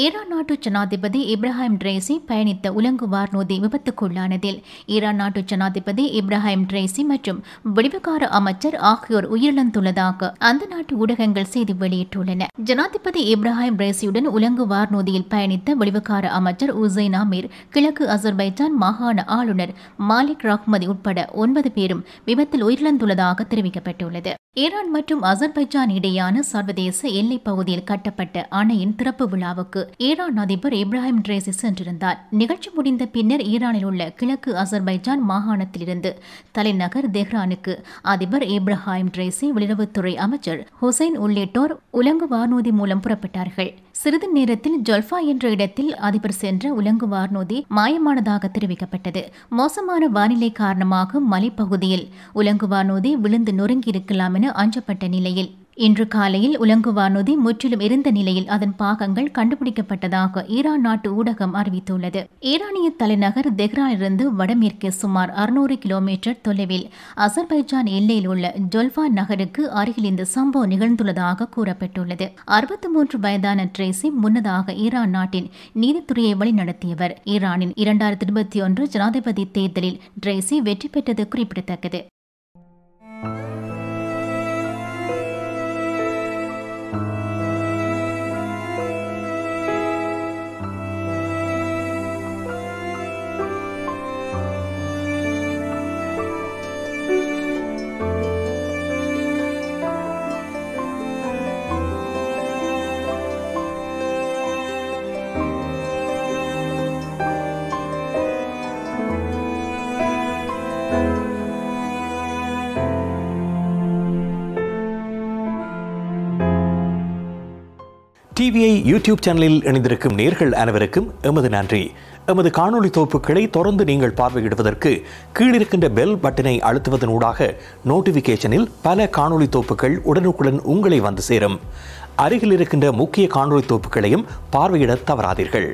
Iran நாட்டு ஜனாதிபதி Ebrahim Raisi பயணித்த உலங்கு வானூர்தி விபத்துக்குள்ளானதில் ஈரான் நாட்டு ஜனாதிபதி இப்ராஹிம் ரைசி மற்றும் வெளிவிகார அமைச்சர் ஆகியோர் உயிரிழந்துள்ளதாக அந்த நாட்டு ஊடகங்கள் செய்தி வெளியிட்டுள்ளன. ஜனாதிபதி இப்ராஹிம் ரைசியுடன் உலங்கு வானூர்தியில் பயணித்த வெளிவிகார அமைச்சர் உசைன் அமீர், கிழக்கு அசர்பைஜான் மாகாண ஆளுநர் மாலிக் ரஹ்மதி உட்பட 9 பேரும் விபத்தில் உயிரிழந்துள்ளதாக தெரிவிக்கப்பட்டுள்ளது. ஈரான் மற்றும் அசர்பைஜான் இடையான சர்வதேச எல்லைப் பகுதியில் கட்டப்பட்ட அணையின் திறப்பு விழாவுக்கு ஈரான் அதிபர் இப்ராஹிம் ரைசி சென்றிருந்தார். நிகழ்ச்சி முடிந்த பின்னர் ஈரானில் உள்ள கிழக்கு அசர்பைஜான் மாகாணத்திலிருந்து தலைநகர் தெஹ்ரானுக்கு அதிபர் இப்ராஹிம் ரைசி, வெளியுறவுத்துறை அமைச்சர் ஹுசைன் உள்ளிட்டோர் உலங்கு வானூர்தி மூலம் புறப்பட்டார்கள். சிறிது நேரத்தில் ஜொல்ஃபா என்ற இடத்தில் அதிபர் சென்ற உலங்கு வானூர்தி மாயமானதாக தெரிவிக்கப்பட்டது. மோசமான வானிலை காரணமாக மலைப்பகுதியில் உலங்கு வானூர்தி விழுந்து நொறுங்கியிருக்கலாம் என அஞ்சப்பட்ட நிலையில் இன்று காலையில் உலங்கு வானூர்தி முற்றிலும் இருந்த நிலையில் அதன் பாகங்கள் கண்டுபிடிக்கப்பட்டதாக ஈரான் நாட்டு ஊடகம் அறிவித்துள்ளது. ஈரானிய தலைநகர் தெஹ்ரானிலிருந்து வடமேற்கே சுமார் 600 கிலோமீட்டர் தொலைவில் அசர்பைஜான் எல்லையில் உள்ள ஜொல்ஃபா நகருக்கு அருகில் இந்த சம்பவம் நிகழ்ந்துள்ளதாக கூறப்பட்டுள்ளது. 63 வயதான ட்ரேசி முன்னதாக ஈரான் நாட்டின் நீதித்துறையை வழிநடத்தியவர். ஈரானின் 2021 ஜனாதிபதி தேர்தலில் ட்ரேசி வெற்றி பெற்றது குறிப்பிடத்தக்கது. டிவிஐ யூடியூப் சேனலில் இணைந்திருக்கும் நேர்கள் அனைவருக்கும் எமது நன்றி. எமது காணொலி தொகுப்புகளை தொடர்ந்து நீங்கள் பார்வையிடுவதற்கு கீழிருக்கின்ற பெல் பட்டனை அழுத்துவதனூடாக நோட்டிபிகேஷனில் பல காணொலி தொகுப்புகள் உடனுக்குடன் உங்களை வந்து சேரும். அருகில் இருக்கின்ற முக்கிய காணொலி தொகுப்புகளையும் பார்வையிட தவறாதீர்கள்.